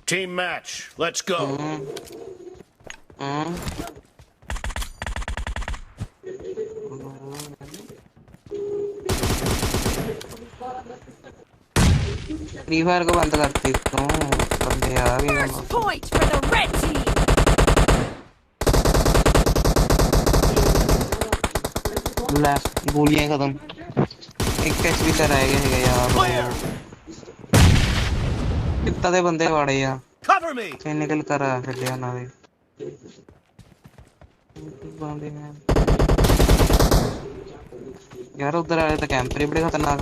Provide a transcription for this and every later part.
Team match. Let's go. Free fire को बंद करती हूँ। बंदे आ गए हैं। First point for the red team. ले गोलियां खत्म। एक कैच भी तो रह गया है यार। Clear. कितना दे बंदे वाड़े यार। Cover me. से निकल कर आ छड़िया ना दे। बंदे हैं यार। उधर आए तो कैंपर ही बड़े खतरनाक।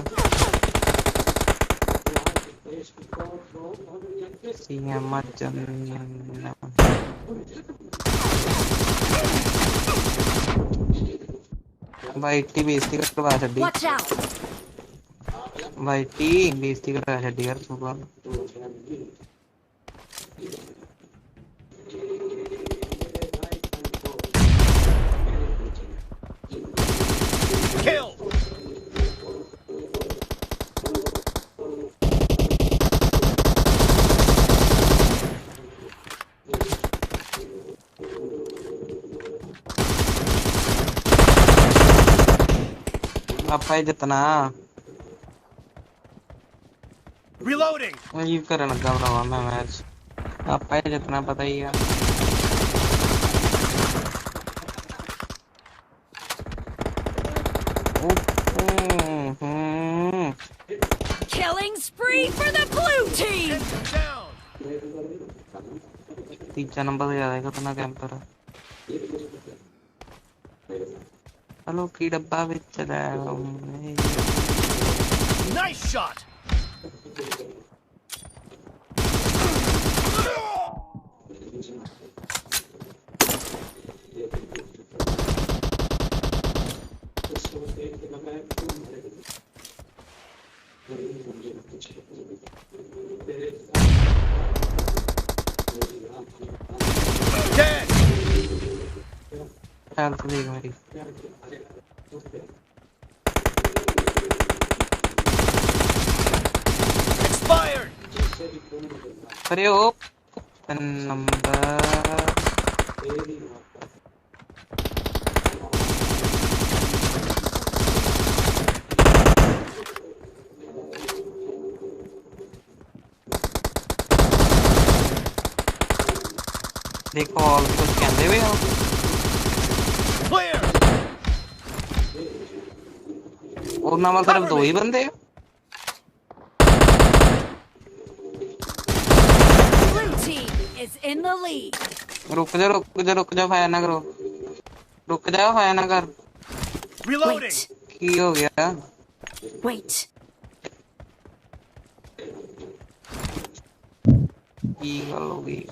सीएम जन भाई टी बेइज्जती करवा छड़ी। Watch out. भाई टी बेइज्जती करवा छड़ी यार सुबह। Kill. आप भाई जितना Reloading. लीव करने लगा भरावा मैं मैच। आप भाई जितना पता ही है। Killing spree for the blue team. Down. तीसरा नंबर से ज्यादा खतरनाक कैंपर है। हेलो की डब्बा भी चला है। Nice shot. Dead. हेल्थ देख मेरी। Expired. अरे ओ नंबर देखो ऑल कुछ कहते हुए हो। Clear. और नाम तरफ दो ही बंदे। Blue team is in the lead. रुक जा फायर ना करो। रुक जाओ फायर ना कर। Reloading. Wait. की हो गया। Wait. की गल हो गई।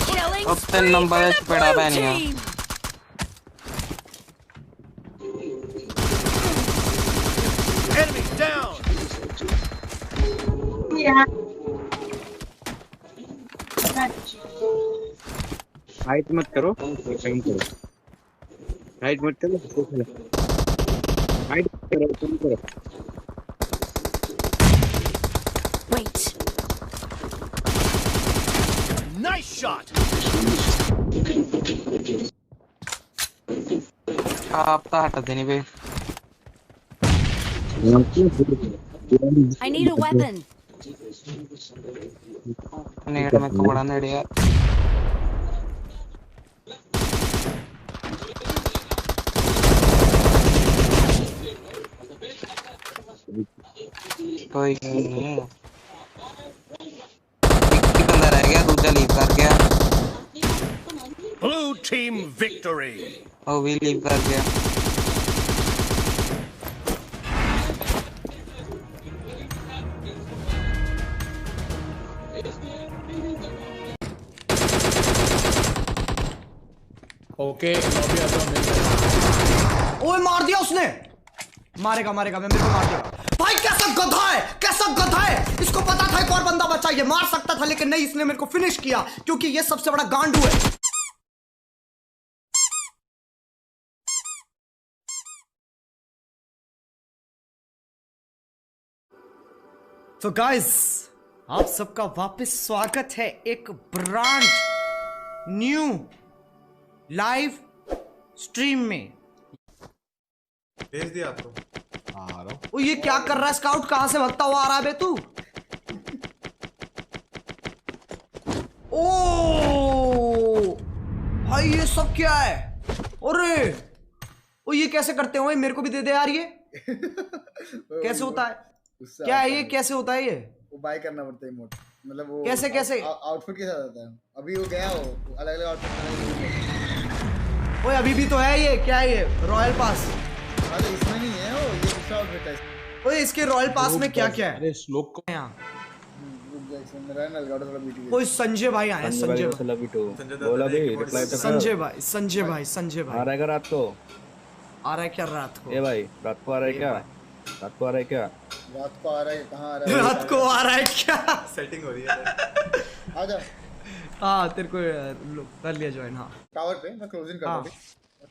Killing अब spree नंबर for है the चपेड़ा blue पहनिया। team. Enemy down. Height मत करो, कम करो। हाइट मत करो, हाइट करो, कम करो। Wait. Nice shot. आप तो हटा देनी बे। I need a weapon. Net में को बड़ा नेट यार। कोई नहीं। एक ही बंदा रह गया, दूसरा लीव कर गया। Blue team victory. वो भी लीव कर गया। ओके लॉबी आ जाओ मिल। ओए मार दिया उसने। मारेगा मैं मेरे को मार दिया। भाई कैसा गधा है। इसको पता था एक और बंदा बचा, ये मार सकता था लेकिन नहीं, इसने मेरे को फिनिश किया क्योंकि ये सबसे बड़ा गांडू है। तो गाइस आप सबका वापस स्वागत है एक ब्रांड न्यू लाइव स्ट्रीम में। भेज दिया आपको। हाँ आ रहा हूँ। ओ ये क्या कर रहा है स्काउट? कहां से भागता हुआ आ रहा है बे तू? ओ भाई ये सब क्या है? अरे ओ ये कैसे करते हो? मेरे को भी दे दे यार। ये कैसे होता है? क्या है ये? कैसे होता है ये? वो बाय करना पड़ता है इमोट, मतलब वो कैसे कैसे? आउटफिट के साथ आता है। अभी वो गया, वो अलग अलग आउटफिट। ओए अभी भी तो है ये। क्या है ये? Royal pass? अरे इसमें नहीं है, वो ये दूसरा आउटफिट है। ओए इसके रॉयल पास में क्या क्या है? अरे श्लोक को यहाँ मेरा नलगाड़ा थोड़ा बीटी। कोई संजय भाई आए हैं। संजय भाई, बोला भी रिप्लाई तो संजय भाई, संजय भाई, संजय आ भाई रहा है रात को? आ रहा है क्या रात को? ए भाई रात को आ रहा है क्या? रात को आ रहा है क्या? रात को आ रहा है, कहाँ आ रहा है? रात को आ रहा है क्या? सेटिंग हो रही है। आ जा हाँ तेरे को कर लिया ज्वाइन। हाँ टावर पे मैं क्लोजिंग कर हाँ। दूंगी।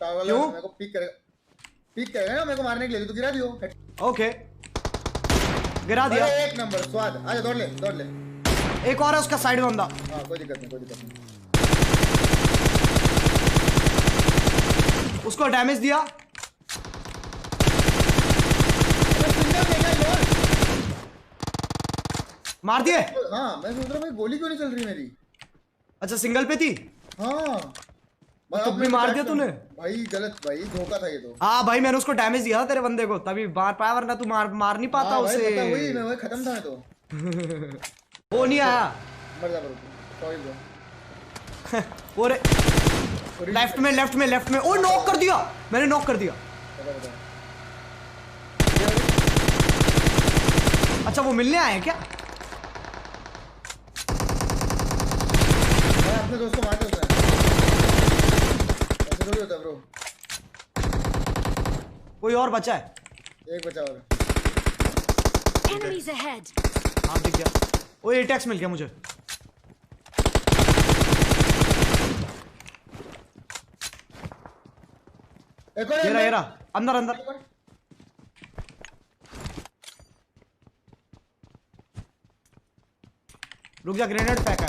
टावर वाला क्यों? मेरे को पिक करेगा ना मेरे को मारने के लिए, तो गिरा दियो। ओके गिरा दिया। अरे एक नंबर स्वाद। आ जा, दौड़ ले दौड़ ले। एक और है उसका साइड में बंदा। हाँ कोई दिक्कत नहीं, कोई दिक्कत नहीं। उसको डैमेज दिया। अरे सिंगल में क्या यार? मार दिए। हाँ मैं सोच रहा हूँ भाई गोली क्यों नहीं चल रही मेरी। अच्छा सिंगल पे थी। हाँ तुम भी मार दिया तूने। भाई गलत भाई, धोखा था ये तो। हाँ भाई मैंने उसको डैमेज दिया था तेरे बंदे को, तभी मार पाया, वरना तू मार नहीं पाता हाँ भाई, उसे। पता वही मैं वही खत्म था मैं तो। वो नहीं आया। मर जा ब्रो, सॉरी ब्रो। वो रे लेफ्ट में लेफ्ट में लेफ्ट में। ओ नॉक कर दिया मैंने, नॉक कर दिया। अच्छा वो मिलने आए हैं क्या? मैं अपने दोस्त को मार दिया उसने। ऐसे थोड़ी होता ब्रो। कोई और बचा है? एक बचा और। Enemies ahead. हाँ दिख गया। ओ एटैक्स मिल गया मुझे। एक और ये रहा अंदर अंदर। रुक जा, ग्रेनेड फेंक है।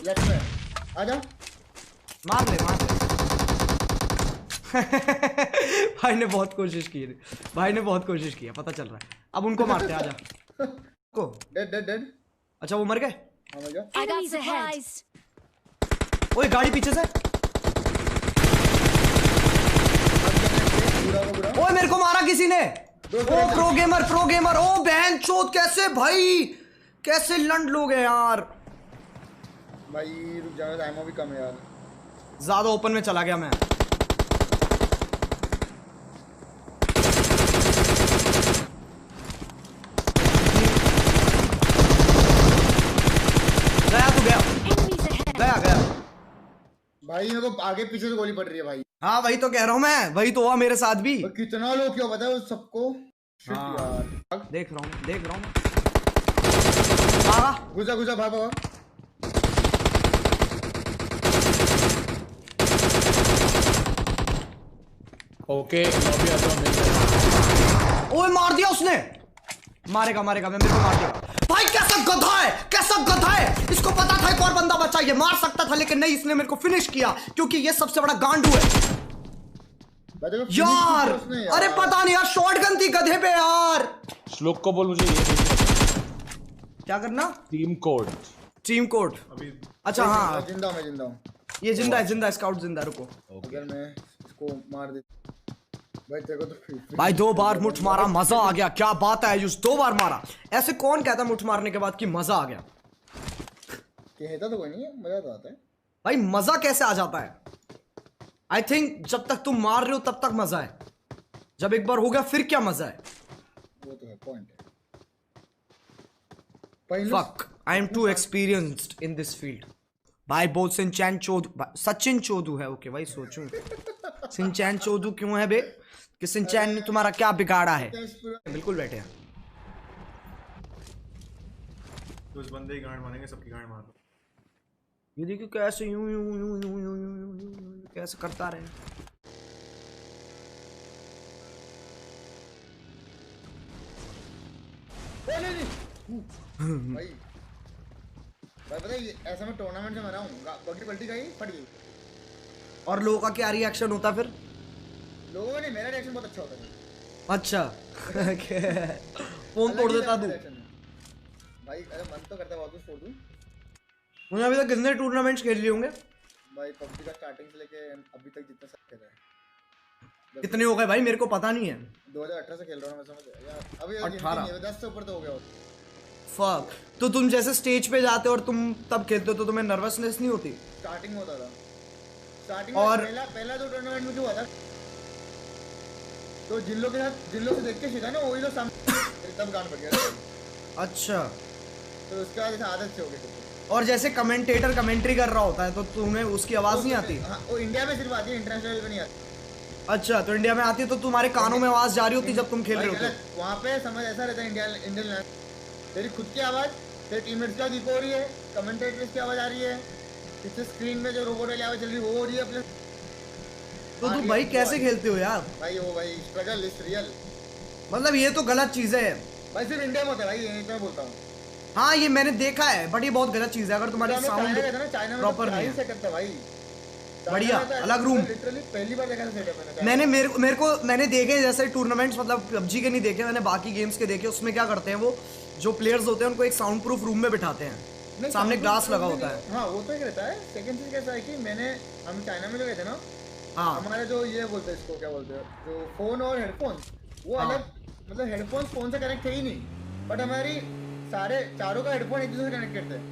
लेफ्ट में आ जा। मार ले मार ले। भाई ने बहुत कोशिश की, भाई ने बहुत कोशिश की है, पता चल रहा है। अब उनको मारते, आजा को। Dead dead dead. अच्छा वो मर गए। हाँ मर गया। I got supplies. ओए गाड़ी पीछे से। पूरा का पूरा। ओए मेरे को मारा किसी ने। ओ प्रो गेमर। ओ बहन चोद, कैसे भाई, कैसे लंड लोग हैं यार। भाई रुक जाना, टाइम भी कम है यार। ज्यादा ओपन में चला गया मैं। गया तू गया Enemies ahead. गया गया। भाई मेरे को आगे पीछे से गोली पड़ रही है भाई। हाँ वही तो कह रहा हूँ मैं, वही तो हुआ मेरे साथ भी। और कितना लोग क्यों बताओ सबको। शिट हाँ। यार। देख रहा हूँ भागा। घुसा घुसा भाग भाग। ओके लॉबी आ जाओ, मिल जाए। ओए मार दिया उसने। मारेगा मैं, मेरे को मार दिया। भाई कैसा गधा है, इसको पता था एक और बंदा बचा, ये मार सकता था लेकिन नहीं, इसने मेरे को फिनिश किया क्योंकि ये सबसे बड़ा गांडू है यार। अरे पता नहीं यार, शॉटगन थी गधे पे यार। श्लोक को बोल मुझे ये क्या करना? टीम कोड अभी। अच्छा हाँ जिंदा हूं, मैं जिंदा हूं। ये जिंदा है स्काउट जिंदा है। रुको अगर मैं इसको मार दे भाई, तेरे को तो भाई 2 बार मुठ मारा, मजा आ गया। क्या बात है आयुष, 2 बार मारा। ऐसे कौन कहता मुठ मारने के बाद कि मजा आ गया? कहता तो कोई नहीं है, मजा तो आता है भाई। मजा कैसे आ जाता है? आई थिंक जब तक तुम मार रहे हो तब तक मजा है, जब एक बार हो गया फिर क्या मजा है? वो तो है, पॉइंट है। पहले fuck, I am too experienced in this field. भाई बोल सिंचैन चोदू, सचिन चोदू है। ओके भाई सोचूं सिंचैन चोदू क्यों है बे, कि सिंचैन ने तुम्हारा क्या बिगाड़ा है? बिल्कुल बैठे हैं। तो उस बंदे की गांड मारेंगे, सबकी गांड मार दो। ये देखिए कैसे यूं यूं यूं यूं यूं यूं यूं कैसे करता रहे। नहीं भाई भाई पता है ऐसा मैं टूर्नामेंट से मरा हूँ बगली पलटी गई फट गई। और लोगों का क्या रिएक्शन होता फिर? लोगों का नहीं, मेरा रिएक्शन बहुत अच्छा होता है। अच्छा फोन तोड़ देता तू? भाई अरे मन तो करता है बहुत कुछ तोड़ दूं। मुझे अभी तक कितने टूर्नामेंट्स खेल लिए होंगे? भाई पबजी का स्टार्टिंग से लेके अभी तक जितना सब खेला है। कितने हो गए भाई? मेरे को पता नहीं है। 2018 से खेल रहा हूँ मैं, समझ यार अभी 18 10 से ऊपर तो हो गया। फक। तो तुम जैसे स्टेज पे जाते हो और तुम तब खेलते हो तो तुम्हें नर्वसनेस नहीं होती? स्टार्टिंग में होता था। स्टार्टिंग और में पहला जो टूर्नामेंट में जो हुआ था तो जिन लोग के साथ जिन लोग से देख के सीखा ना वही लोग सामने तब गान पड़ गया। अच्छा, तो उसके बाद ऐसा आदत से हो गई। और जैसे कमेंटेटर कमेंट्री कर रहा होता है तो तुम्हें उसकी आवाज नहीं आती? हाँ, वो इंडिया में सिर्फ आती है, इंटरनेशनल पे नहीं आती। अच्छा, तो इंडिया में आती है तो तुम्हारे कानों में आवाज जा रही होती जब तुम खेल रहे होते? वहाँ पे समझ ऐसा रहता है इंडियन तेरी खुद की आवाज, तेरे टीममेट्स का दीप हो रही है, कमेंटेटर्स की आवाज आ रही है, पीछे स्क्रीन में जो रोबोट वाली आवाज चल रही है वो हो रही है प्लस। तो तुम भाई कैसे खेलते हो यार? भाई वो भाई स्ट्रगल इज रियल। मतलब ये तो गलत चीज है भाई, सिर्फ इंडिया में होता है भाई, यही तो मैं बोलता हूँ। हाँ, ये मैंने देखा है बट ये बहुत गलत चीज है अगर तुम्हारी साउंड प्रॉपर नहीं है। करता भाई बढ़िया अलग रूम। लिटरली पहली बार देखा था सेटअप मैंने मैंने देखे जैसे टूर्नामेंट्स, मतलब पबजी के नहीं देखे मैंने, बाकी गेम्स के देखे। उसमें क्या करते हैं वो जो प्लेयर्स होते हैं उनको एक साउंड प्रूफ रूम में बिठाते हैं, सामने ग्लास लगा होता है। हाँ वो तो एक रहता है। सेकंड चीज कैसा है कि हम चाइना में जो गए थे ना, हाँ हमारे जो ये बोलते हैं इसको क्या बोलते हैं, जो फोन और हेडफोन वो अलग, मतलब हेडफोन फोन से कनेक्ट थे ही नहीं, बट हमारी चारों का हेडफोन एक दूसरे से कनेक्ट करते हैं।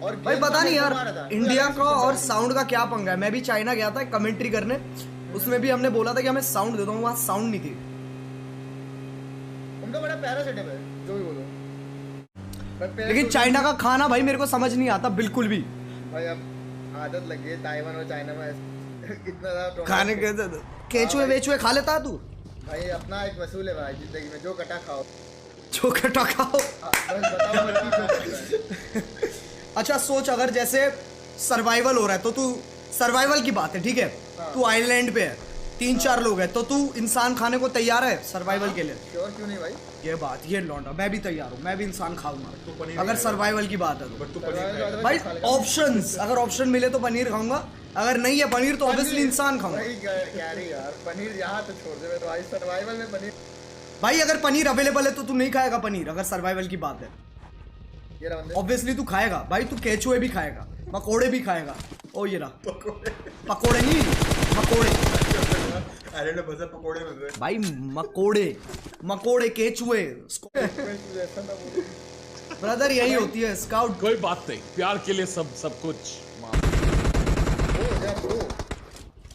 और भाई पता नहीं यार इंडिया का और साउंड का क्या पंगा है। मैं भी चाइना गया था कमेंट्री करने, उसमें भी हमने बोला था कि हमें साउंड दे दो, वहाँ साउंड नहीं थी। उनका बड़ा प्यारा सेटअप है जो भी बोलो। लेकिन चाइना का खाना भाई मेरे को समझ नहीं आता बिल्कुल भी। भाई अब आदत लग गई ताइवान और चाइना में कितना ज्यादा खाने के केचुए वेचुए खा लेता है तू? भाई अपना एक वसूल है भाई जिंदगी में, जो कटा खाओ। जो कटा खाओ। बस बताओ मत कि जो कटा है। अच्छा सोच, अगर जैसे सर्वाइवल हो रहा है तो तू, सर्वाइवल की बात है ठीक है, तू आइलैंड पे है, 3-4 लोग हैं, तो तू इंसान खाने को तैयार है सर्वाइवल के लिए? श्योर क्यों नहीं भाई, ये बात, ये लौंडा मैं भी तैयार हूँ, मैं भी इंसान खाऊंगा अगर सर्वाइवल की बात है तो। भाई ऑप्शंस, अगर ऑप्शन मिले तो पनीर खाऊंगा, अगर नहीं है पनीर तो ऑब्वियसली इंसान खाऊंगा। यार पनीर यहाँ तो छोड़ दे भाई, सर्वाइवल में पनीर। भाई अगर पनीर अवेलेबल है तो तू नहीं खाएगा पनीर? अगर सर्वाइवल की बात है ऑब्वियसली तू खाएगा भाई, तू केचुए भी खाएगा, मकोड़े भी खाएगा। ओ ये रहा पकोड़े नहीं मकोड़े भाई, मकोड़े केचुए ब्रदर यही होती है स्काउट। कोई बात नहीं, प्यार के लिए सब कुछ।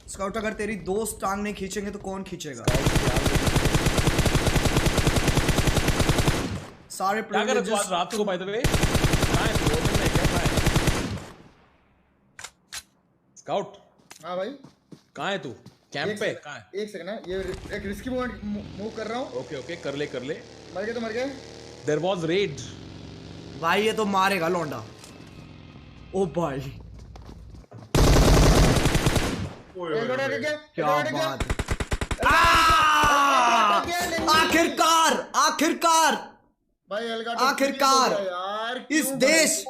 स्काउट अगर तेरी दोस्त टांग नहीं खींचेंगे तो कौन खींचेगा? सारे क्या कर रहे हो आज रात को? By the way scout. हाँ भाई कहाँ है तू? कैंप पे कहाँ है? एक सेकंड ना, ये एक रिस्की मूव कर रहा हूँ। ओके कर ले मर गए तो मर गए। देयर वाज रेड भाई, ये तो मारेगा लौंडा। ओ भाई क्या बात, आखिरकार भाई आखिरकार इस देश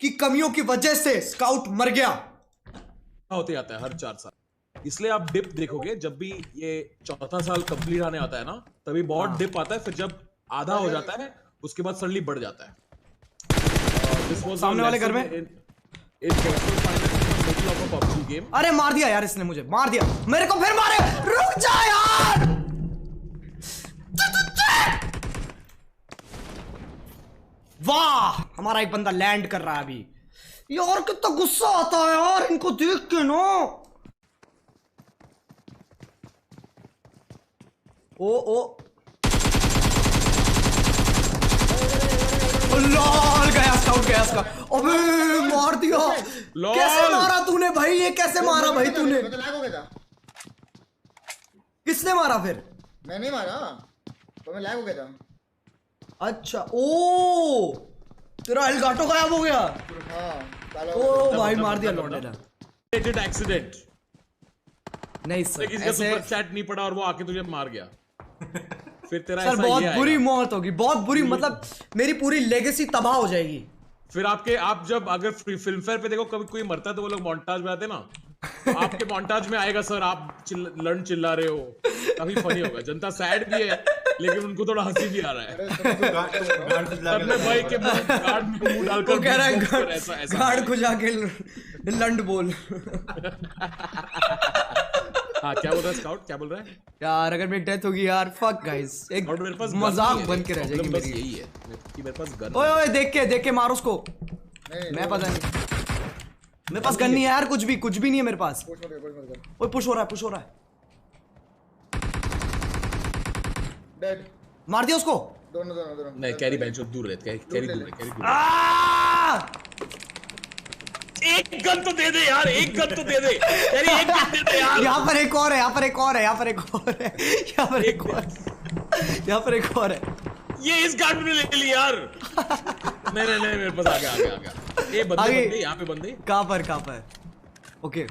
की कमियों की वजह से स्काउट मर गया। होते आता है हर 4 साल, इसलिए आप डिप देखोगे जब भी ये 4था साल कंप्लीट आने आता है ना, तभी बहुत डिप आता है, फिर जब आधा हो जाता है उसके बाद सडनली बढ़ जाता है। सामने वाले घर में गेम। अरे मार दिया यार इसने, मुझे मार दिया, मेरे को फिर मारे। रुक जा यार, वाह हमारा एक बंदा लैंड कर रहा है अभी। यार कितना गुस्सा आता है यार इनको देख के ना। ओ लॉल गया स्काउट, गया स्काउट। अबे मार दिया। कैसे मारा तूने भाई? ये कैसे मारा भाई तूने? किसने मारा फिर? मैं नहीं मारा, तो मैं लैग हो गया था। अच्छा ओ तेरा एलगाटो गायब हो गया। हाँ ओ भाई मार दिया लौंडे ने। एक्सीडेंट नहीं सर ऐसे सुपर चैट नहीं पड़ा और वो आके तुझे मार गया। फिर तेरा सर ऐसा बहुत ये बुरी आएगा। मौत होगी, बहुत बुरी, मतलब मेरी पूरी लेगेसी तबाह हो जाएगी। फिर आप जब अगर फिल्म फेयर पे देखो कभी कोई मरता है तो वो लोग मोन्टाज में आते हैं ना, तो आपके मोन्टाज में आएगा सर आप चिल्ला रहे हो, काफी फनी होगा। जनता सैड भी है लेकिन उनको थोड़ा हंसी भी आ रहा है। तब मैं भाई के गार्ड में मुंह डालकर वो कह रहा है ऐसा गार्ड को जाके लंड बोल। हाँ क्या बोल रहा है स्काउट, क्या बोल रहा है यार? अगर मेरी डेथ होगी यार, फक गाइस, एक और मेरे पास मजाक बन के रह जाएगी बस मेरी। यही है कि मेरे पास गन। ओए ओए देख के मारो उसको। मैं पता नहीं, मेरे पास गन नहीं है यार, कुछ भी नहीं है मेरे पास। ओए पुश हो रहा है। डेड। मार दिया उसको। दोनों। नहीं कैरी बेंच दूर रहे, कैरी दूर है। एक गन तो दे दे यार, एक गन तो दे दे कैरी, एक गन दे दे यार। यहाँ पर एक और है। ये इस गार्ड ने ले ली यार। नहीं मेरे पास आ गया। ये बंदे यहाँ पे बंदे। कहाँ पर? ओके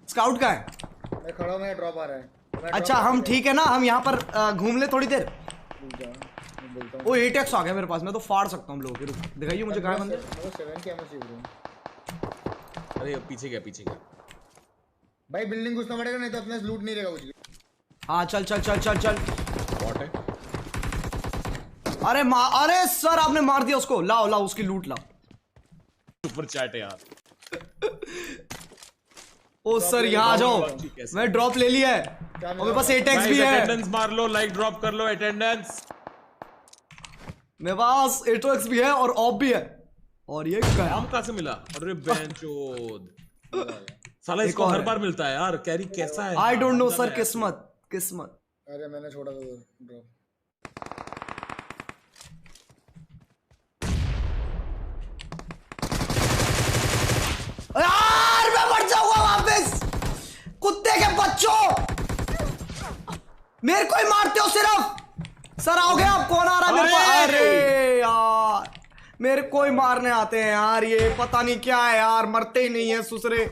स्काउट का है। मैं खड़ा हूं, मैं ड्रॉप आ रहा है। अच्छा हम ठीक है ना, हम यहाँ पर घूम ले थोड़ी देर। ओ 8x आ गया मेरे पास, मैं तो फाड़ सकता हूँ लोगों के। रुक दिखाइए मुझे कहाँ है बंदे। 7 की एमओ चाहिए। अरे पीछे गया भाई बिल्डिंग घुसना पड़ेगा, नहीं तो अपना लूट नहीं रहेगा कुछ। हाँ चल। बॉट है। अरे सर आपने मार दिया उसको। लाओ उसकी लूट लाओ। सुपर चैट है यार। ओ सर यहाँ आ जाओ, मैं ड्रॉप ले लिया है और मेरे पास 8x भी है। अटेंडेंस मार लो, लाइक ड्रॉप कर लो, अटेंडेंस। मेरे पास 8x भी है और ऑफ भी है। और ये काम कहाँ से मिला? अरे बेंचोद साला, इसको हर बार मिलता है यार। कैरी कैसा है? आई डोंट नो सर, किस्मत। अरे मैंने छोड़ा था ड्रॉप। यार मैं मर जाऊंगा वापस। कुत्ते के बच्चों, मेरे को ही मारते हो सिर्फ। सर आओगे आप? कौन आ रहा है मेरे पास? अरे यार मेरे को ही मारने आते हैं यार, ये पता नहीं क्या है यार, मरते ही नहीं है सुसरे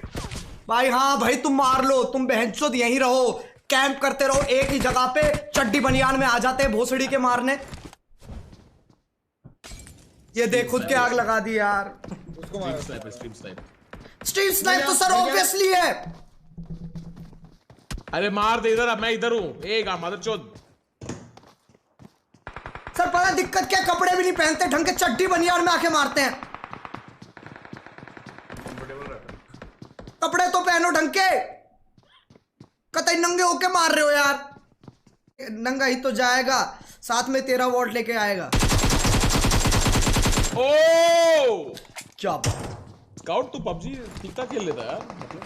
भाई। हाँ भाई तुम मार लो, तुम बहनचोद यहीं रहो, कैंप करते रहो एक ही जगह पे। चड्डी बनियान में आ जाते हैं भोसड़ी के मारने। ये देख खुद के आग लगा दी यार। उसको मारो। स्ट्रीम स्नाइप तो सर ऑब्वियसली है। अरे मार दे इधर, अब मैं इधर हूँ। एक मदरचोद। सर पता दिक्कत क्या, कपड़े भी नहीं पहनते ढंग के, चड्डी बनियान में आके मारते हैं। कपड़े तो पहनो ढंग के, कतई नंगे होके मार रहे हो यार। नंगा ही तो जाएगा, साथ में 13 वॉट लेके आएगा। ओ क्या स्काउट तू पबजी ठीक ठाक खेल लेता है यार, मतलब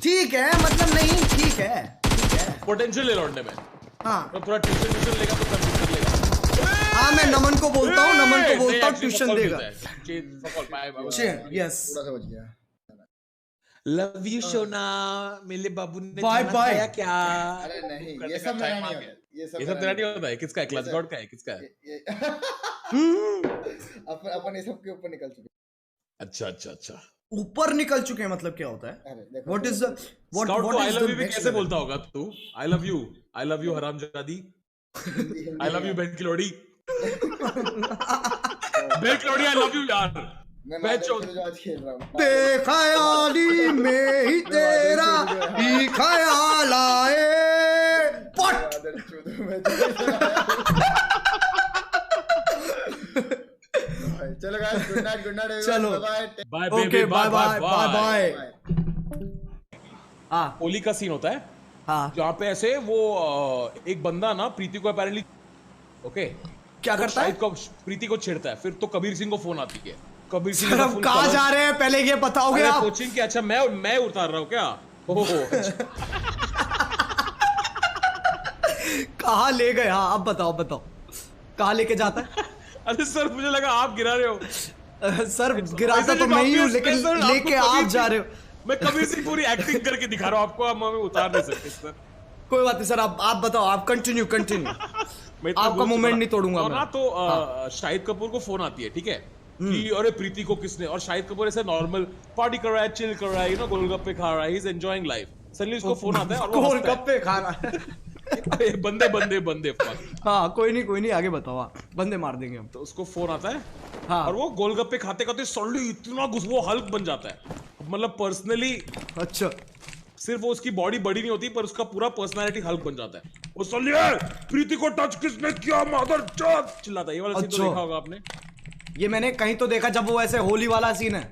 ठीक है, मतलब नहीं ठीक है। पोटेंशियल है लौटने में। हाँ तो थोड़ा ट्यूशन लेगा तो कर लेगा। हाँ मैं नमन को बोलता हूँ, ट्यूशन देगा। यस थोड़ा सा बच गया। लव यू सोना, मेरे बाबू ने बाय बाय क्या? अरे नहीं, ये सब मेरा नहीं होता। ये सब तेरा नहीं होता है। किसका है? क्लच गॉड का है? किसका है? अपन ये सब के ऊपर निकल चुके। अच्छा ऊपर निकल चुके हैं, मतलब क्या होता है? अरे देखो, what is what I love you भी कैसे बोलता होगा तू? आई लव यू हरामजादी, आई लव यू बहन की लोड़ी, बहन की लोड़ी, आई लव यू यार। मैं जो आज खेल रहा हूँ। बेख्याली में ही तेरा ही ख्याल आए। पट चलो गाइस, गुड नाइट। चलो बाय ओके, बाय। हाँ होली का सीन होता है हाँ, जहाँ पे ऐसे वो एक बंदा ना प्रीति को अपेरेंटली क्या करता है? प्रीति को छेड़ता है। फिर तो कबीर सिंह को फोन आती है। कबीर सिंह सर हम कहाँ जा रहे हैं पहले ये बताओगे आप? कोचिंग के। अच्छा मैं उतार रहा हूँ क्या? कहाँ ले गए? हाँ अब बताओ कहाँ लेके जाता है? अरे सर मुझे लगा आप गिरा रहे हो। सर गिराता तो मैं ही हूँ, लेकिन लेके आप जा रहे हो। मैं कबीर सिंह पूरी एक्टिंग करके दिखा रहा हूँ आपको, आप हमें उतार नहीं सकते सर। कोई बात नहीं सर, आप बताओ, आप कंटिन्यू आपका मोमेंट नहीं तोड़ूंगा मैं। तो शाहिद कपूर को फोन आती है, ठीक है, कि अरे प्रीति को किसने, और शाहिद कपूर ऐसे नॉर्मल पार्टी कर रहा है, चिल कर रहा है, गोलगप्पे खा रहा है, he is enjoying life. Suddenly उसको फोन आता है और वो हंसता गोलगप्पे खा रहा है। है। बंदे बंदे बंदे fuck। हाँ कोई नहीं आगे बताओ। हाँ, बंदे मार देंगे हम। तो उसको फोन आता है हाँ और वो गोलगप्पे खाते खाते सडनली इतना वो हल्क बन जाता है। मतलब पर्सनली अच्छा सिर्फ वो उसकी बॉडी बड़ी नहीं होती पर उसका पूरा पर्सनालिटी हल्क बन जाता है। वो सडनली प्रीति को टच किसने किया मदर चोद चिल्लाता है। ये वाला सीन तो अच्छा। देखा होगा आपने। ये मैंने कहीं तो देखा जब वो ऐसे होली वाला सीन है।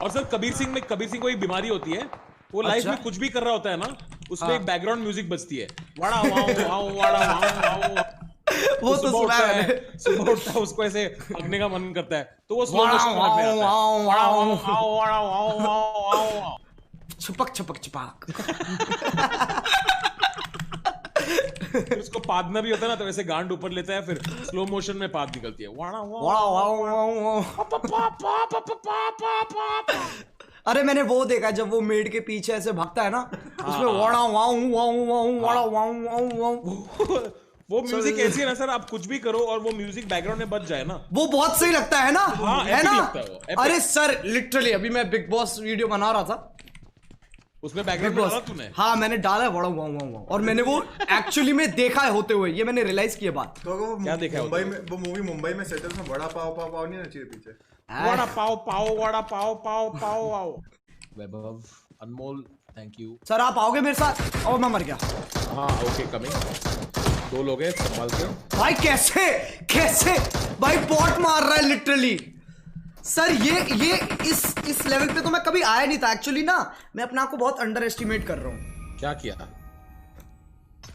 और सर कबीर सिंह को एक बीमारी होती है। वो लाइफ अच्छा? में कुछ भी कर रहा होता है ना उसमें हाँ। एक बैकग्राउंड म्यूजिक बजती है। वाड़ा वाओ वाओ वाड़ा वाओ वाओ। वो तो सुबह सुना उठता है है, सुबह उठता है उसको ऐसे हगने का मन करता है तो वो स्लो वाड़ा मोशन में हगने वाओ आता है। वाओ वाड़ा वाओ वाओ वाओ वाड़ा वाओ वाओ वाओ वाओ। छपक छपक छपाक। फिर उसको पादना भी होता है ना तो वैसे गांड ऊपर लेता है फिर स्लो मोशन में पाद निकलती है। वाड़ा wow wow wow wow wow. अरे मैंने वो देखा जब वो मेड के पीछे ऐसे भागता है ना उसमें वाड़ा वाऊ वाऊ वाऊ वाड़ा वाऊ वाऊ वाऊ। वो म्यूजिक ऐसी है ना सर आप कुछ भी करो और वो म्यूजिक बैकग्राउंड में बज जाए ना वो बहुत सही लगता है ना। हाँ, है epic ना। लगता है वो, epic। अरे सर लिटरली अभी मैं बिग बॉस वीडियो बना रहा था उसमें बिग बैकग्राउंड में बॉस। डाला तूने। हाँ मैंने डाला है वाड़ा वाऊ वाऊ वाऊ और मैंने वो एक्चुअली में देखा है होते हुए। ये मैंने रियलाइज किया बात। तो अगर वो क्या देखा है मुंबई में वो मूवी मुंबई में सेटल में बड़ा पाव पाव पाव नहीं ना चाहिए पीछे। वड़ा पाव पाव वड़ा पाव पाव पाव पाव। वैभव अनमोल थैंक यू सर आप आओगे मेरे साथ और मैं मर गया। हाँ ओके कमिंग। दो लोग हैं संभाल के। भाई कैसे कैसे भाई बॉट मार रहा है लिटरली। सर ये इस लेवल पे तो मैं कभी आया नहीं था एक्चुअली ना। मैं अपने आप को बहुत अंडर एस्टिमेट कर रहा हूँ। क्या किया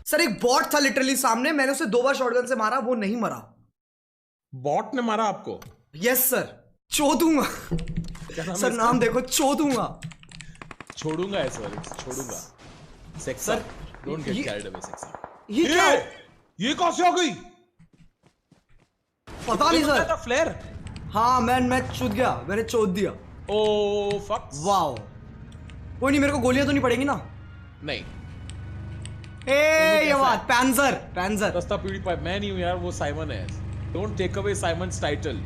सर एक बॉट था लिटरली सामने मैंने उसे 2 बार शॉटगन से मारा वो नहीं मरा। बॉट ने मारा आपको। Yes sir चोदूंगा। सर नाम देखो चोदूंगा। छोड़ूंगा ऐसे वाले छोड़ूंगा। सेक्स सर, डोंट गेट ये- कैरिड अवे सेक्स। ये क्या है? ये कहां से आ गई? पता नहीं सर। फ्लेयर। हाँ मैं चूद गया मैंने चोद दिया। Oh fuck. वाओ कोई नहीं मेरे को गोलियां तो नहीं पड़ेंगी ना। नहीं ए ये बात पैंजर सस्ता प्यूरीफाई मैं नहीं हूं यार वो साइमन है। Don't take away Simon's title.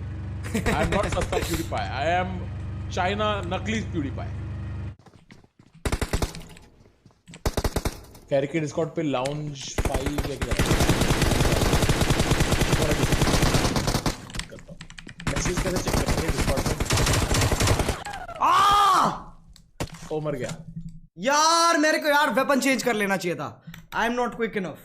I am not सस्ता प्यूरीफाई आई एम चाइना नकली प्यूरीफाई। कैरिके डिस्कॉर्ड पे लाउंज 5 या क्या मैसेज कैसे चेक करेंगे डिस्कॉर्ड पे। ओ मर गया यार मेरे को यार वेपन चेंज कर लेना चाहिए था। आई एम नॉट क्विक इनफ।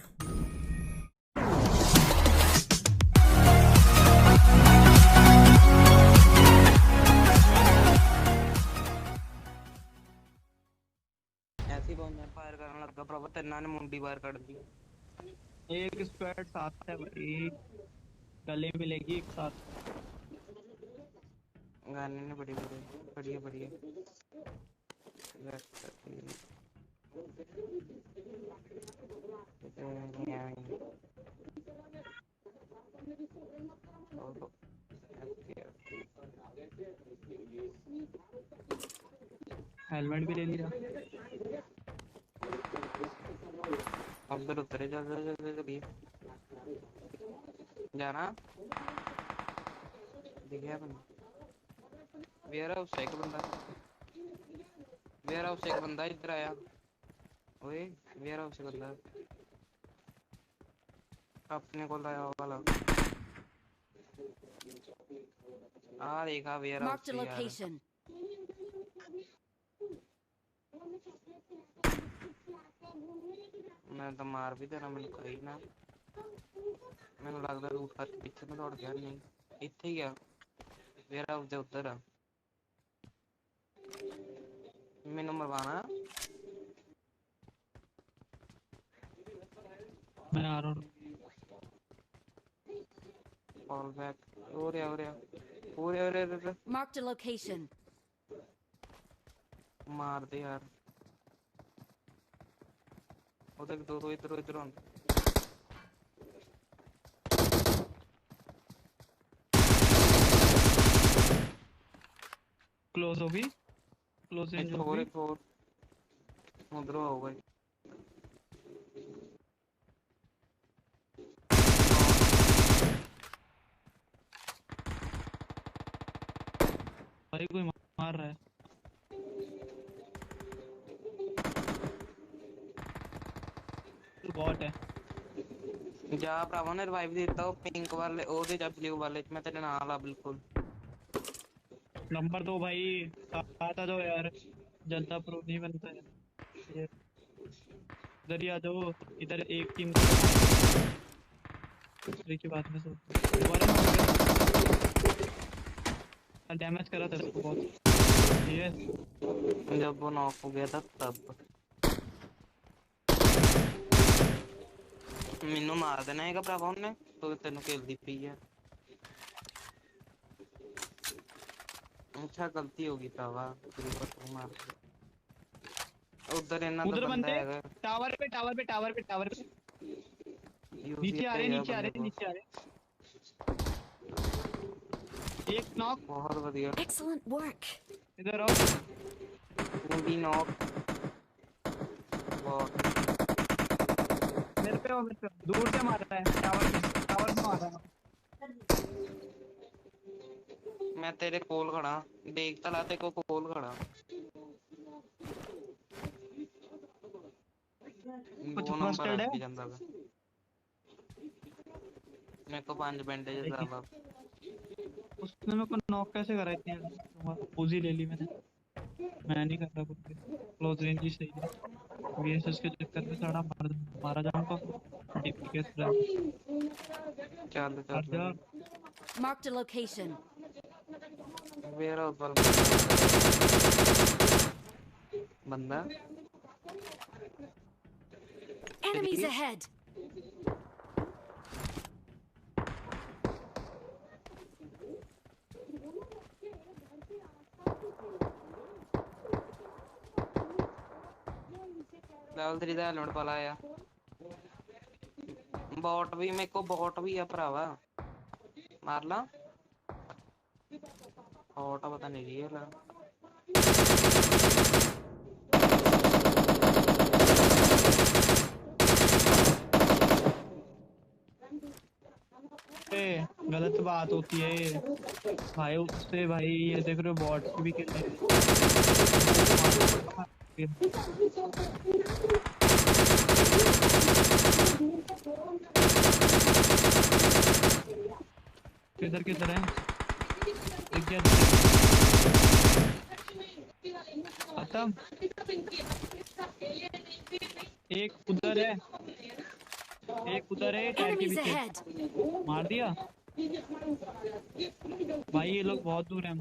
ऐसी बंदा फायर करने लगा प्रभु तेना ने मुंडी बाहर काट दी। एक स्क्वाड साथ है भाई गले मिलेगी एक साथ। गाने ने बढ़िया हेलमेट भी ले लिया। उधर उतरे जल्दी जाना दिख गया बंदा। वेयर हाउस से एक बंदा इधर आया। ओए वेयर हाउस से बंदा अपने को लाया वाला आ देखा warehouse Marked a location. मैं तो मार भी देना मैंने कही ना। मैंने लगता रूट कर पीछे में दौड़ गया नहीं इत्थे ही गया वेयर हाउस दे उधर आ मैंने मरवाना। मैं आ रहा हूँ। Fall back. ओरे Marked a location. मार दे यार। उधर दो इधर आन। क्लोज हो गई क्लोज रेंज हो गई। उधर होगा भाई कोई मार रहा है। बॉट है। ਜਾ ਭਰਾਵਾ ਨੇ ਰਿਵਾਈਵ ਦੇ ਦਿੱਤਾ ਉਹ ਪਿੰਕ ਵਾਲੇ ਉਹਦੇ ਜਾਂ ਬਲੂ ਵਾਲੇ ਚ ਮੈਂ ਤੇਰੇ ਨਾਲ ਆ ਬਿਲਕੁਲ। नंबर 2 भाई आता दो यार, जनता प्रो नहीं बनता है ये। इधर ही आ जाओ, इधर एक टीम दूसरे की बात में दोबारा डैमेज करा था उसको बहुत। ये जब वो नॉक हो गया था तब ਮੈਨੂੰ ਮਾਰ ਦੇਣਾ ਹੈਗਾ ਭਰਾਵਾ ਉਹਨੇ ਤੂੰ ਤੈਨੂੰ ਖੇਲਦੀ ਪਈ ਹੈ। अच्छा गलती होगी भरावा उधर इन्ना तो उधर बंदा बनते है टावर पे टावर पे टावर पे टावर पे नीचे आ रहे नीचे आ रहे नीचे आ रहे। एक नॉक बहुत बढ़िया Excellent work. इधर आओ। तू भी नॉक बहुत मेरे पे दूर से मार रहा है, टावर से मार रहा है। मैं तेरे कोल खड़ा देख तला ते को कोल खड़ा कुछ मस्टर्ड है मेरे को 5 बैंडेज ज्यादा। उसने मेरे को नॉक कैसे करा इतनी उजी ले ली मैंने। मैं नहीं कर रहा कुछ भी, क्लोज रेंज ही सही है। वीएसएस के चक्कर में सारा मारा जाऊंगा डीपी के थ्रू। चल चल Marked a location. वेयर ऊपर बंदा Enemies ahead. लेवल 3 ਦਾ ਹੈਲਮਟ ਪਾ ਲਾਇਆ। ਬੋਟ ਵੀ ਮੇਰੇ ਕੋ ਬੋਟ ਵੀ ਆ ਭਰਾਵਾ ਮਾਰ ਲਾ। ਬੋਟ ਪਤਾ ਨਹੀਂ ਰੀਅਲ ਆ। गलत बात होती है भाई उससे भाई। ये देख रहे हो बॉट की भी कितने किधर किधर है खत्म। एक उधर है एक उधर है टायर के Enemies पीछे ahead. मार दिया भाई। ये लोग बहुत दूर हैं।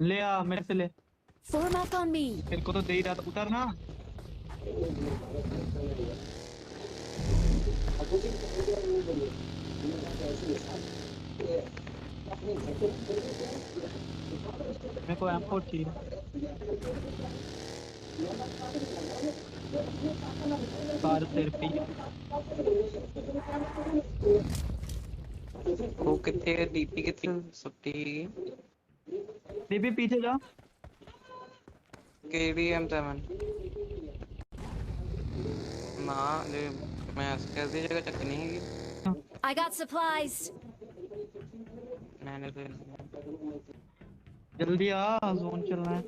ले आ मेरे से ले। Form up on me. तेरे को तो दे ही रहा था, उतर ना। मेरे को M4 चाहिए। कार तेरे पे ही है। वो कितने डीपी कितनी सुट्टी डीपी पीछे जा। KDM7 ना ले मैं कैसी जगह चकनी है। I got supplies. मैंने तो जल्दी आ जोन चलना है।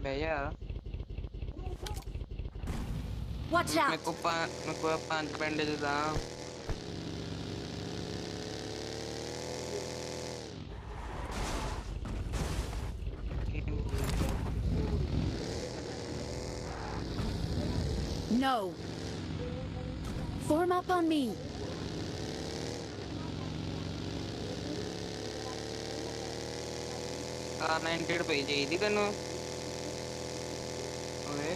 भैया Watch मेरे out. को 5 बैंडेज था। No. Form up on me. R90 पे चाहिए थी तेनू। ओए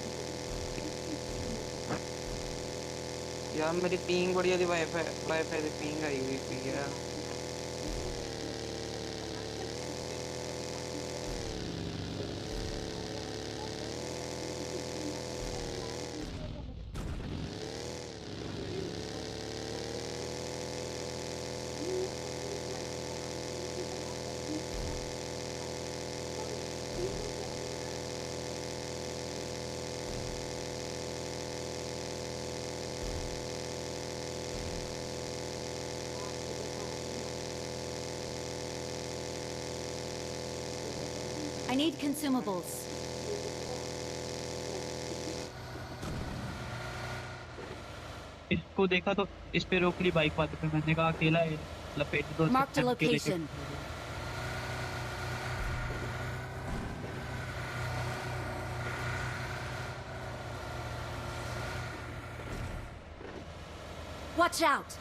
यार मेरी पिंग बढ़िया थी वाईफाई की पिंग आई हुई थी यार। I need consumables. इसको देखा तो इस पे रोक ली बाइक वाले पे, मैंने कहा अकेला है लपेट दो। Marked a location. Watch out!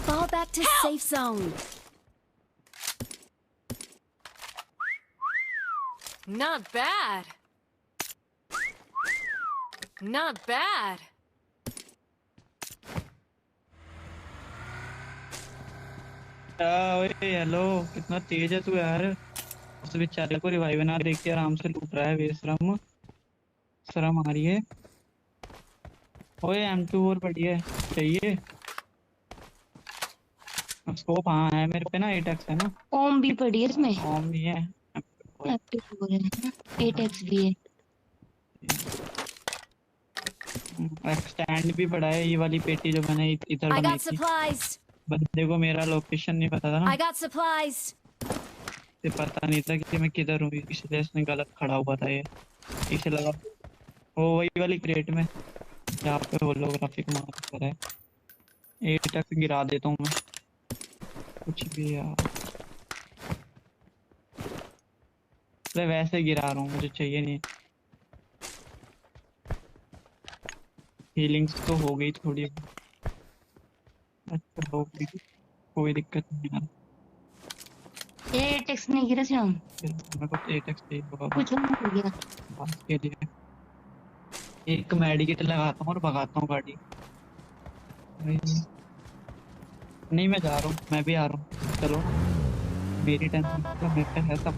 Fall back to safe zone. Not bad. Not bad. ओए हेलो, कितना तेज है तू यार। उस बेचारे को रिवाइव ना देख के आराम से लूट रहा है बेशरम। शर्म आ रही है। ओए M2 और बढ़िया है, चाहिए स्कोप? हाँ है मेरे पे ना, 8x है ना। ओम भी पड़ी है इसमें। ओम भी है, 8x भी है। स्टैंड भी पड़ा है। ये वाली पेटी जो मैंने इधर I बनाई got थी। supplies. बंदे को मेरा लोकेशन नहीं पता था ना, I got supplies. इसे पता नहीं था कि मैं किधर हूँ, इसलिए इसने गलत खड़ा हुआ था। ये इसे लगा वो वही वाली क्रेट में जहाँ पे होलोग्राफिक मार्कर है। 8x गिरा देता हूँ मैं, कुछ भी यार। अरे वैसे गिरा रहा हूँ, मुझे चाहिए नहीं। हीलिंग्स तो हो गई थोड़ी। अच्छा हो गई, कोई दिक्कत नहीं यार। 8x नहीं गिरा श्याम, मेरे को 8x चाहिए होगा कुछ नहीं हो गया। बस के लिए। एक मेडिकेट लगाता हूँ और भगाता हूँ गाड़ी। नहीं मैं जा रहा हूँ, मैं भी आ रहा हूँ। चलो मेरी टेंशन तो मेरे पे है सब,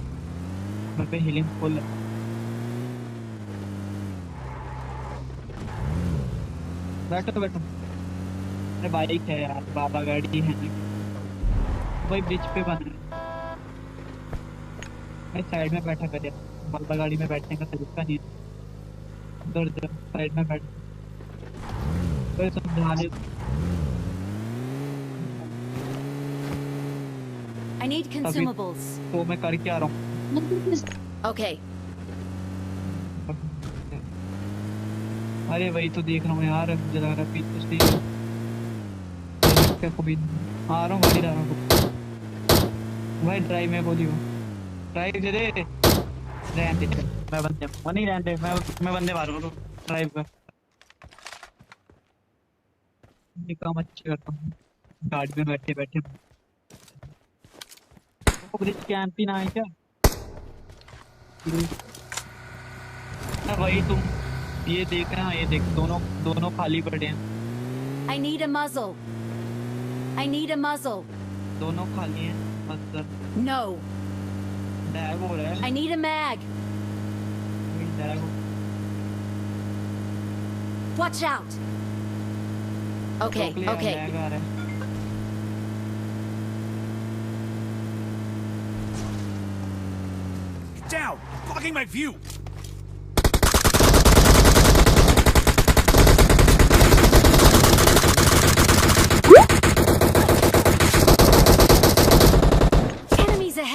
मेरे पे हीलिंग फुल है। बैठो बैठो। अरे बाइक है यार, बाबा गाड़ी है भाई, ब्रिज पे बना है। मैं साइड में बैठा कर यार, बाबा गाड़ी में बैठने का तरीका नहीं है। उधर साइड में बैठ, कोई समझा दे। I need consumables. तो मैं करके आ रहा हूँ। Okay. अरे वही तो देख रहा हूँ यार, मुझे लग रहा है पीछे से कोई आ रहा हूँ, गाड़ी ला रहा हूँ भाई। ड्राइव में बोली हो, ड्राइव दे दे। रहने दे, मैं बंदे नहीं रहने, मैं बंदे मारूँ तो ड्राइव का ये काम अच्छे करता हूँ गाड़ी में बैठे बैठे। ब्रिज कैंप ना है क्या? वही तुम ये देख रहे हैं, ये देख दोनों खाली पड़े हैं। I need a muzzle. I need a muzzle. दोनों खाली हैं। मतलब No. डैग हो रहा है। I need a mag. डैग हो। Watch out. Okay, okay. डैग आ रहा है। Down! Blocking my view!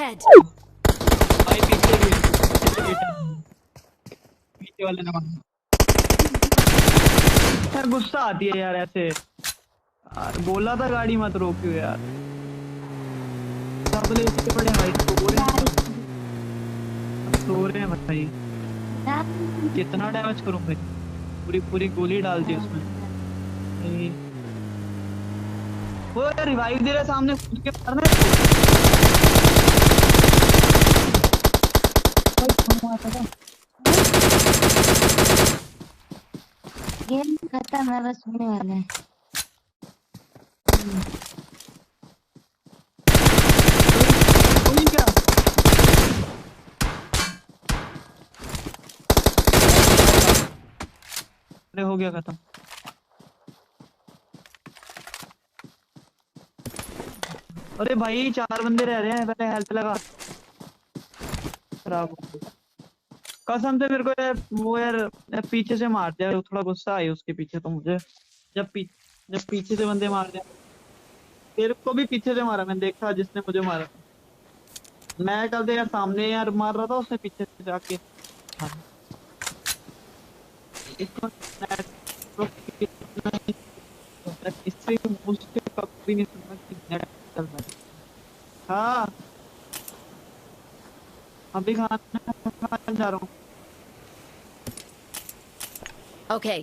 ahead! भाई पीछे भी पीछे वाले ने मारा। यार गुस्सा आती है यार ऐसे यार, बोला था गाड़ी मत रोकियो यार। सब लोग इतने बड़े हाइट को बोल रहे हैं, सो रहे हैं भाई। कितना डैमेज करूं भाई, पूरी पूरी गोली डाल दी उसमें। भाई, वो यार रिवाइव दे रहा है सामने, खुद के मारना है। गेम खत्म है, बस होने वाला है। गोली क्या अरे हो गया खत्म। अरे भाई 4 बंदे रह रहे हैं, पहले हेल्थ लगा। खराब हो गई। कसम से मेरे को यार वो यार पीछे से मार दिया, थोड़ा गुस्सा आई उसके पीछे तो मुझे। जब पीछे से बंदे मार दिया, तेरे को भी पीछे से मारा, मैंने देखा जिसने मुझे मारा। मैं कल यार सामने यार मार रहा था, उसने पीछे से जाके हाँ। इसको इससे मुझसे कभी नहीं सुना कि नेट चल रहा है। हाँ अभी खाना जा रहा हूँ। Okay.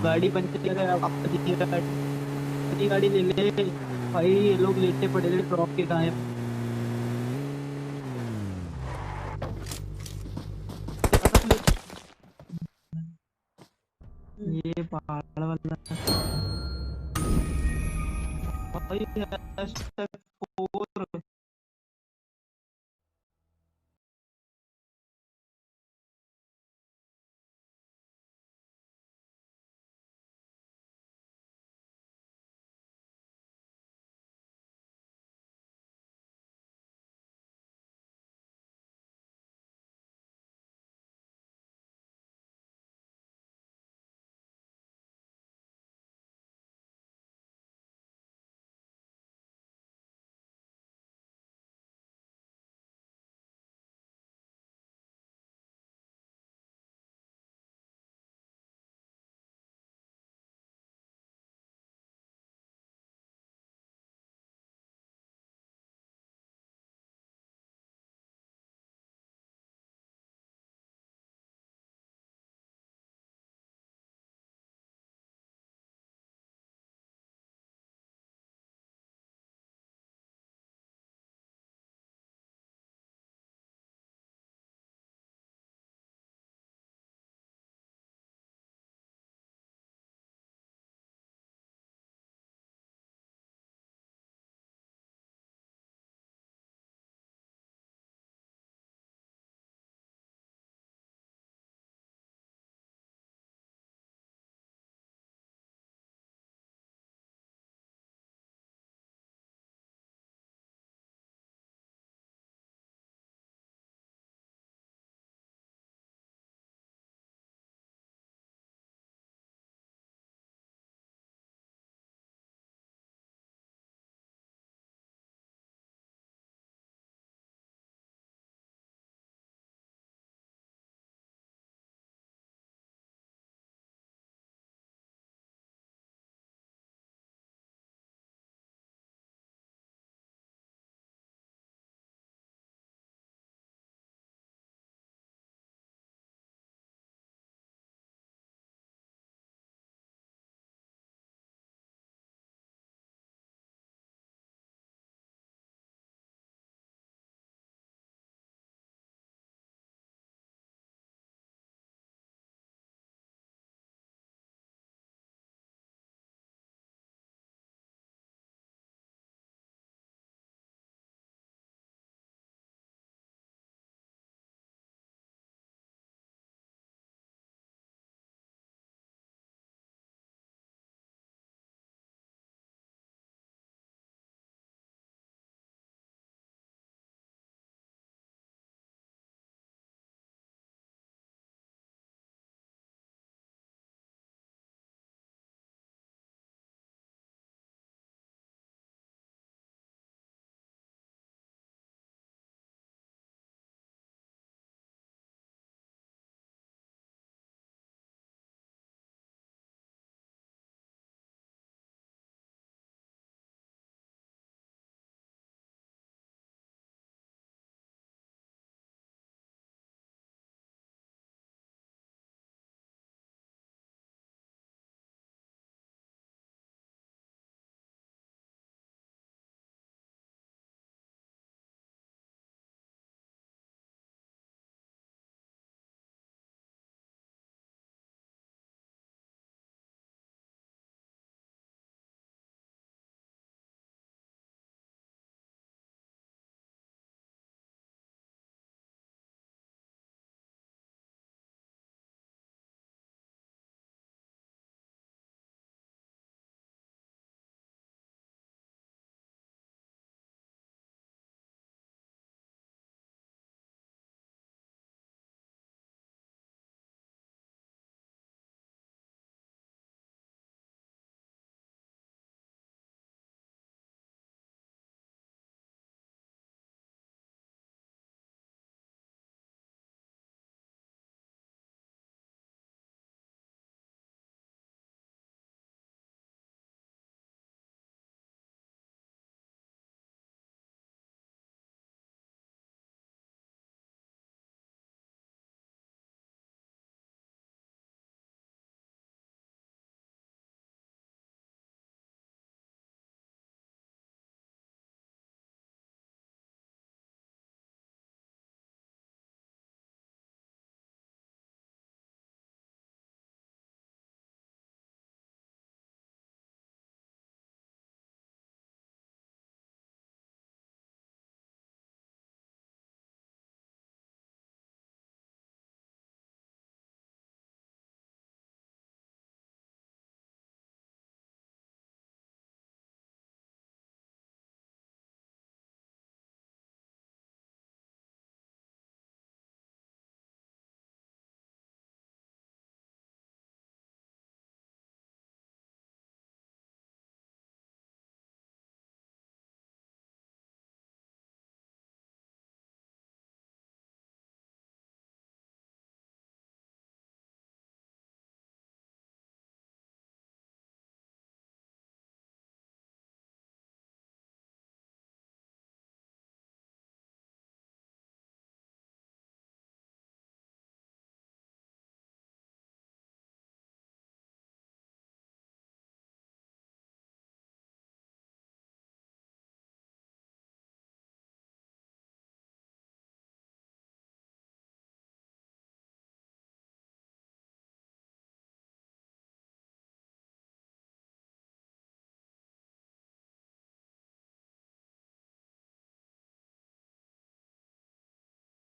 गाड़ी पंचर है, अपनी गाड़ी ले ले भाई। ये लोग लेटे पड़े थे ड्रॉप के गायब। ये पहाड़ वाला भाई